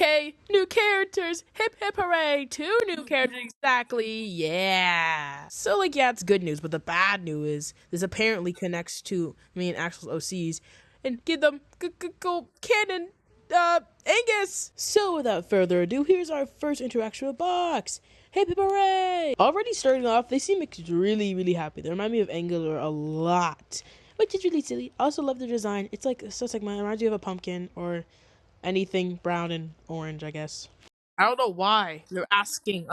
Okay, new characters. Hip hip hooray. 2 new characters exactly. Yeah. So like yeah, it's good news, but the bad news is this apparently connects to me and Axel's OCs and give them go cannon Angus. So without further ado, here's our first interaction with Box. Hip hip hooray! Already starting off, they seem really happy. They remind me of Angular a lot, which is really silly. I also love the design. It's like it reminds you of a pumpkin or anything brown and orange, I guess. I don't know why they're asking,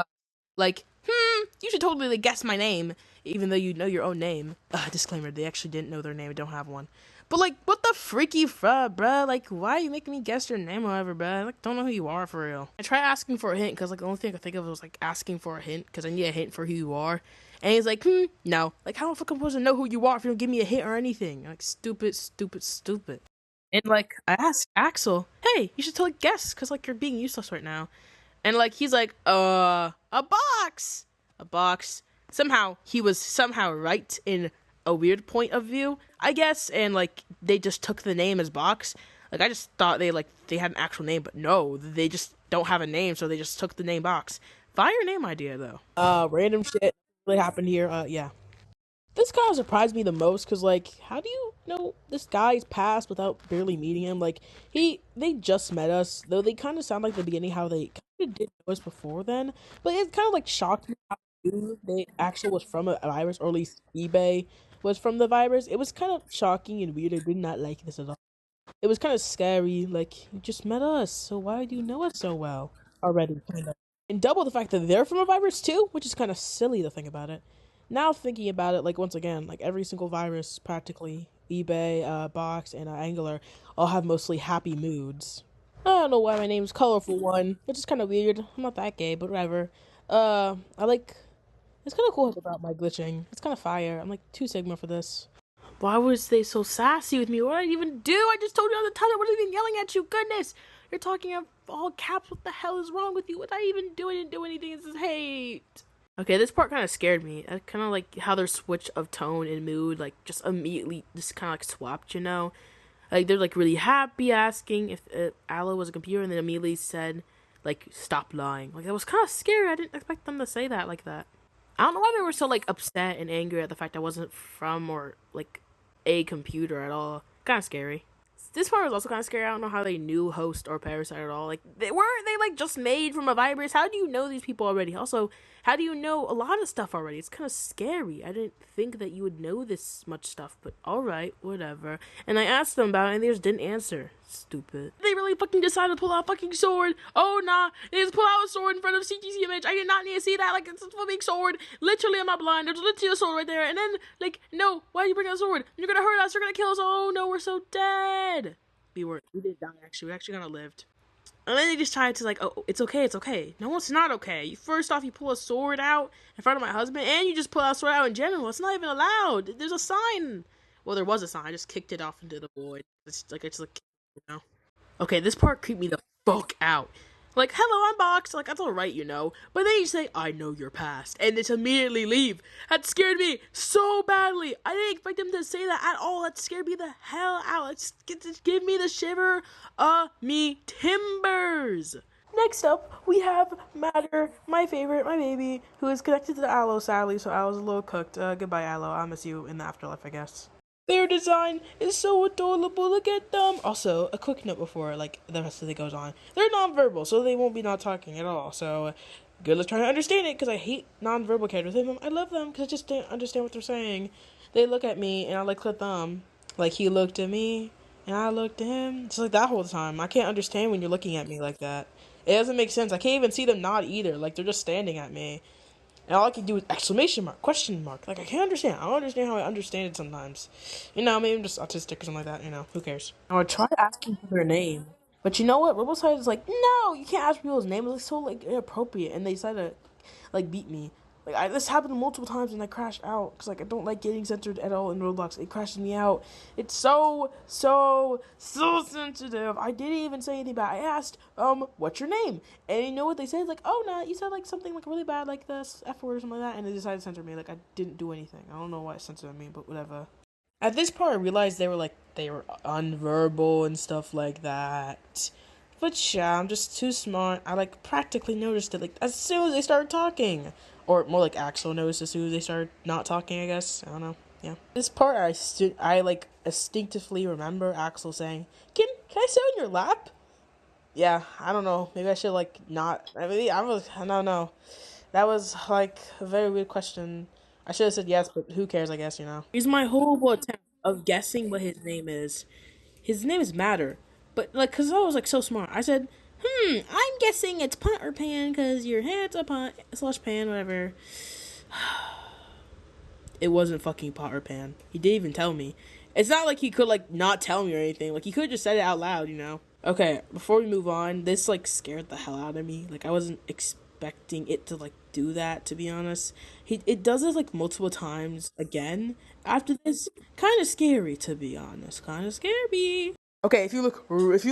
like, you should totally guess my name, even though you know your own name. Disclaimer, they actually didn't know their name and don't have one. But, like, what the freaky fuck, bruh? Like, why are you making me guess your name or whatever, bruh? Like, don't know who you are for real. I tried asking for a hint, because, like, the only thing I could think of was, like, asking for a hint, because I need a hint for who you are. And he's like, no. Like, how the fuck am I supposed to know who you are if you don't give me a hint or anything? Like, stupid. And, like, I asked Axel, hey, you should totally guess, because, like, you're being useless right now. And, like, he's like, a box! A box. Somehow, he was somehow right in a weird point of view, I guess, and, like, they just took the name as Box. Like, I just thought they had an actual name, but no, they just don't have a name, so they just took the name Box. Fire name idea, though. Random shit really happened here, yeah. This kind of surprised me the most, because, like, how do you know this guy's past without barely meeting him? Like, they just met us, though they kind of sound like the beginning how they kind of did know us before then, but it kind of, like, shocked me how they actually was from a virus, or at least eBay was from the virus. It was kind of shocking and weird. I did not like this at all. It was kind of scary, like, you just met us, so why do you know us so well already, kind of? And double the fact that they're from a virus too, which is kind of silly to think about it. Now thinking about it, like once again, like every single virus practically, eBay, Box, and Angular, all have mostly happy moods. I don't know why my name's Colorful One, which is kind of weird. I'm not that gay, but whatever. I like. It's kind of cool about my glitching. It's kind of fire. I'm like 2 Sigma for this. Why was they so sassy with me? What did I even do? I just told you on the time I wasn't even yelling at you. Goodness, you're talking in all caps. What the hell is wrong with you? What did I even do? I didn't do anything. This is hate. Okay, this part kind of scared me. I kind of like how their switch of tone and mood, like, just immediately just kind of, like, swapped, you know? Like, they're, like, really happy asking if Aloe was a computer, and then immediately said, like, stop lying. Like, that was kind of scary. I didn't expect them to say that like that. I don't know why they were so, like, upset and angry at the fact I wasn't from, or, like, a computer at all. Kind of scary. This part was also kind of scary. I don't know how they knew Host or Parasite at all. Like, weren't they, like, just made from a virus? How do you know these people already? Also, how do you know a lot of stuff already? It's kind of scary. I didn't think that you would know this much stuff, but alright, whatever. And I asked them about it, and they just didn't answer. Stupid. They really fucking decided to pull out a fucking sword. Oh, nah. They just pull out a sword in front of CTC image. I did not need to see that. Like, it's a big sword. Literally, I'm not blind. There's literally a sword right there. And then, like, no. Why are you bringing a sword? You're gonna hurt us. You're gonna kill us. Oh, no. We're so dead. We weren't. We didn't die, actually. We actually kind of lived. And then they just tried to, like, oh, it's okay. No, it's not okay. First off, you pull a sword out in front of my husband, and you just pull out a sword out in general. It's not even allowed. There's a sign. Well, there was a sign. I just kicked it off into the void. It's like, you know. Okay, this part creeped me the fuck out. Like, hello, I'm Box. Like, that's alright, you know. But then you say, I know your past. And just immediately leave. That scared me so badly. I didn't expect them to say that at all. That scared me the hell out. Just give me the shiver me timbers. Next up, we have Matter, my favorite, my baby, who is connected to Aloe, sadly, so Aloe's a little cooked. Goodbye, Aloe. I'll miss you in the afterlife, I guess. Their design is so adorable. Look at them. Also, a quick note before, like, the rest of it goes on. They're nonverbal, so they won't be not talking at all. So, good luck trying to understand it, because I hate nonverbal characters. I love them, because I just don't understand what they're saying. They look at me, and I, like, click them. Like, he looked at me, and I looked at him. Just like that whole time. I can't understand when you're looking at me like that. It doesn't make sense. I can't even see them nod either. Like, they're just standing at me. And all I can do is exclamation mark, question mark. Like, I can't understand. I don't understand how I understand it sometimes. You know, maybe I'm just autistic or something like that. You know, who cares? I would try asking for their name. But you know what? Robocyte is like, no, you can't ask people's names. It's so, like, inappropriate. And they decided to, like, beat me. Like, this happened multiple times and I crashed out. Because, like, I don't like getting censored at all in Roblox. It crashes me out. It's so sensitive. I didn't even say anything bad. I asked, what's your name? And you know what they said? It's like, oh, no, you said, like, something, like, really bad, like this F word or something like that. And they decided to censor me. Like, I didn't do anything. I don't know why it censored me, but whatever. At this part, I realized they were unverbal and stuff like that. But yeah, I'm just too smart. I like practically noticed it like as soon as they started talking, or more like Axel noticed as soon as they started not talking. I guess I don't know. Yeah, this part I like instinctively remember Axel saying, "Can I sit on your lap?" Yeah, I don't know. Maybe I should like not. I don't know. That was like a very weird question. I should have said yes, but who cares? I guess you know. Here's my horrible attempt of guessing what his name is. His name is Matter, but like, cause I was like so smart. I said, I'm guessing it's pot or pan, cause your head's a pot slash pan, whatever. It wasn't fucking pot or pan. He didn't even tell me. It's not like he could like not tell me or anything. Like he could have just said it out loud, you know. Okay, before we move on, this like scared the hell out of me. Like I wasn't expecting it to like do that. To be honest, it does it like multiple times again. After this, kind of scary. To be honest, kind of scary. Okay, if you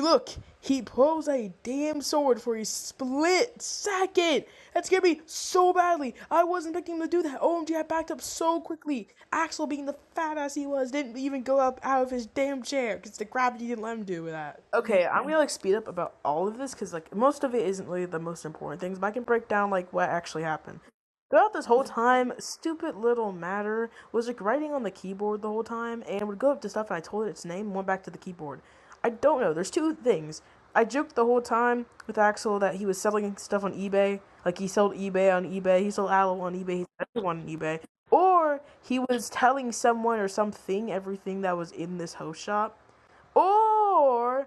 look, he pulls a damn sword for a split second. That scared me so badly. I wasn't expecting him to do that. OMG, I backed up so quickly. Axel, being the fat ass he was, didn't even go up out of his damn chair because the gravity didn't let him do that. Okay, I'm gonna like speed up about all of this because like most of it isn't really the most important things, but I can break down like what actually happened. Throughout this whole time, stupid little Matter was like writing on the keyboard the whole time and would go up to stuff and I told it its name and went back to the keyboard. I don't know. There's two things. I joked the whole time with Axel that he was selling stuff on eBay. Like he sold eBay on eBay. He sold aloe on eBay. He sold everyone on eBay. Or he was telling someone or something everything that was in this host shop. Or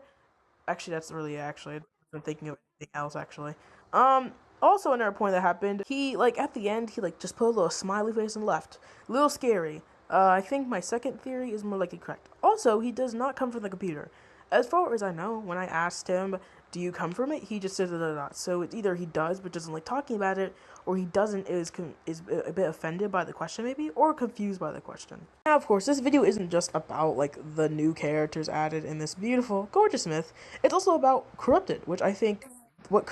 actually, that's really actually. I'm thinking of anything else actually. Um. Also, another point that happened, he like at the end, he like just put a little smiley face and left. A little scary. I think my second theory is more likely correct. Also, he does not come from the computer. As far as I know, when I asked him, "Do you come from it?" he just said that. So it's either he does but doesn't like talking about it, or he doesn't is a bit offended by the question maybe, or confused by the question. Now, of course, this video isn't just about like the new characters added in this beautiful, gorgeous myth. It's also about Corrupted, which I think what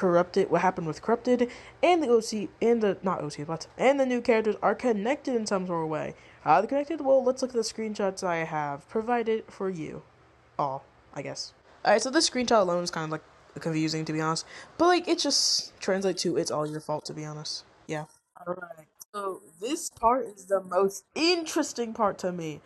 happened with Corrupted, and the OC, and the not OC, but and the new characters are connected in some sort of way. How are they connected? Well, let's look at the screenshots I have provided for you all, I guess. Alright, so this screenshot alone is kind of like confusing to be honest, but like it just translates to "it's all your fault" to be honest. Yeah. Alright, so this part is the most interesting part to me.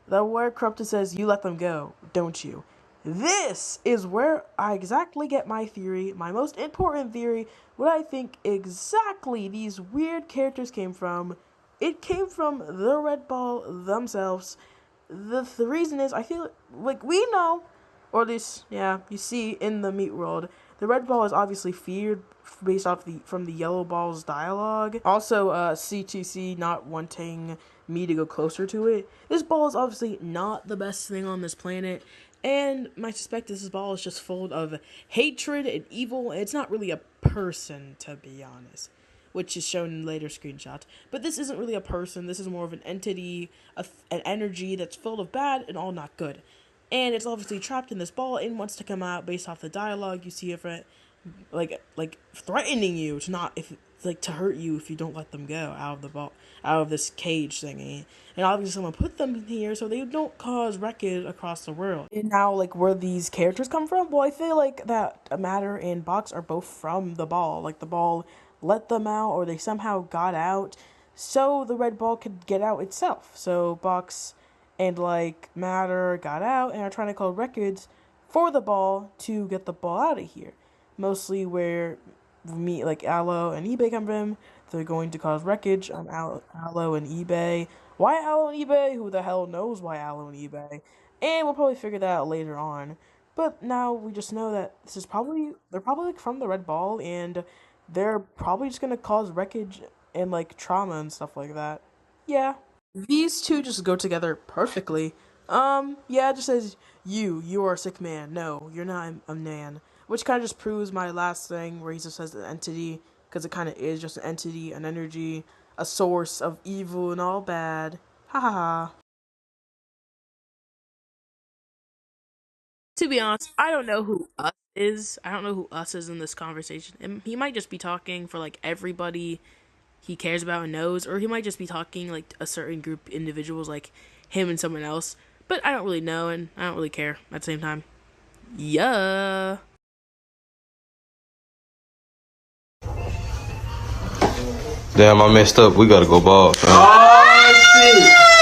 The word corrupted says you let them go, don't you? This is where I exactly get my theory, my most important theory, what I think exactly these weird characters came from. It came from the Red Ball themselves. The reason is I feel like we know, or at least yeah, you see in the meat world, the Red Ball is obviously feared based off the from the Yellow Ball's dialogue. Also, CTC not wanting me to go closer to it. This ball is obviously not the best thing on this planet, and I suspect this ball is just full of hatred and evil. It's not really a person, to be honest, which is shown in later screenshots. But this isn't really a person. This is more of an entity, an energy that's full of bad and all not good. And it's obviously trapped in this ball and wants to come out based off the dialogue you see of it, like threatening you to not if like to hurt you if you don't let them go out of the ball, out of this cage thingy. And obviously someone put them here so they don't cause wreckage across the world. And now like where these characters come from, well I feel like that Matter and Box are both from the ball. Like the ball let them out or they somehow got out so the red ball could get out itself. So Box and like Matter got out and are trying to call records for the ball to get the ball out of here. Mostly where me like Aloe and eBay come from. They're going to cause wreckage on Aloe and eBay. Why Aloe and eBay? Who the hell knows why Aloe and eBay? And we'll probably figure that out later on. But now we just know that this is probably they're probably like from the red ball and they're probably just gonna cause wreckage and like trauma and stuff like that. Yeah. These two just go together perfectly. Yeah, it just says you are a sick man. No, you're not a man. Which kind of just proves my last thing where he just says an entity, because it kind of is just an entity, an energy, a source of evil and all bad. Ha ha ha. To be honest, I don't know who us is. I don't know who us is in this conversation. And he might just be talking for like everybody he cares about and knows, or he might just be talking like a certain group of individuals, like him and someone else. But I don't really know, and I don't really care at the same time. Yeah. Damn, I messed up. We gotta go ball, fam. Oh, shit.